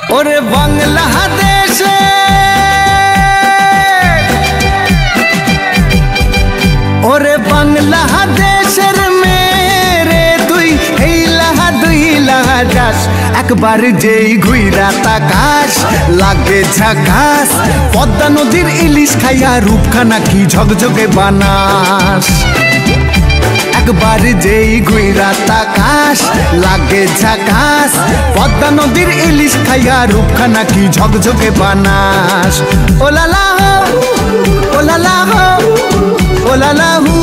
ওরে বাংলাদেশে ওরে বাংলাদেশের মেরে তুই হেইলাহা দুইলাহা যাস একবার যেই ঘুইরা তাকাস লাগে ঝাকাস পদ্মা নদীর ইলিশ খাইয়া রূপখানা কি ঝকঝকে বানাস একবার যেই ঘুইরা তাকাস লাগে ঝাকাস পদ্মা নদীর ইলিশ খাইয়া রূপখানা কি ঝকঝকে বানাস ওলালা হো ওলালা হো ওলালা হু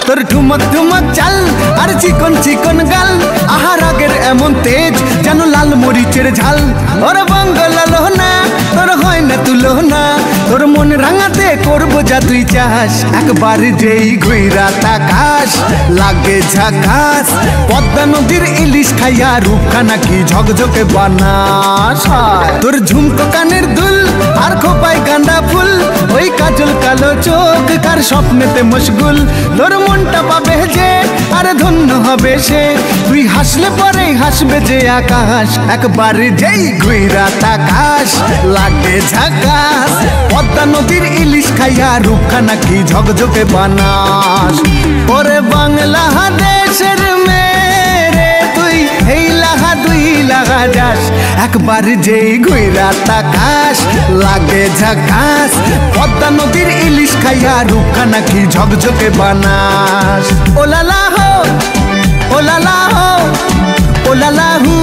তোর ঠুমক ঠুমক চাল আর চিকন চিকন গাল আহার আগের এমন তেজ যেন লাল মরিচের ঝাল ওর বঙ্গলালো না তোর হয় না তুলো না তোর মন রাঙাতে করবো যা তুই চাস একবার যেই ঘুইরা তাকাস লাগে ঝাকাস পদ্মা নদীর ইলিশ খাইয়া রূপখানা কি ঝকঝকে বানাস তোর ঝুমকো কানের দুল আর খোপায় গাঁদা ফুল ওই কাজল কালো চোখ কার স্বপ্নেতে মশগুল তোর মনটা পাবে যে আরে ধন্য হবে সে তুই হাসলে পরে হাসবে যে আকাশ একবার যেই ঘুইরা তাকাস লাগে ঝাকাস পদ্মা নদীর ইলিশ খাইয়া রূপখানা কি ঝকঝকে বানাস ওরে বাংলাদেশের মেরে তুই হেইলাহা দুইলাহা যাস একবার যেই ঘুইরা তাকাস লাগে ঝাকাস পদ্মা নদীর ইলিশ খাইয়া রূপখানা কি ঝকঝকে বানাস ওলালা হো ওলালা হো ওলালা হু